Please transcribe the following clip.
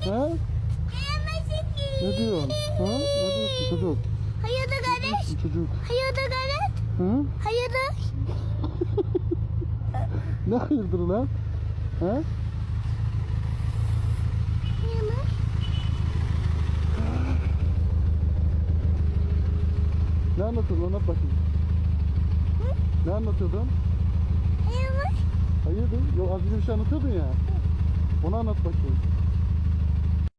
Ha? Ne diyorsun? Ha? Ne diyorsun çocuk? Hayırdır kardeş? Çocuk. Hayırdır kardeş? Ha? Hayırdır? Ne hayırdır lan? Ha? Hayırdır? Ne anlatıyordun? Anlat bakayım. Ne anlatıyordun? Hayırdır? Hayırdır? Yok az önce bir şey anlatıyordun ya. Onu anlat bakayım.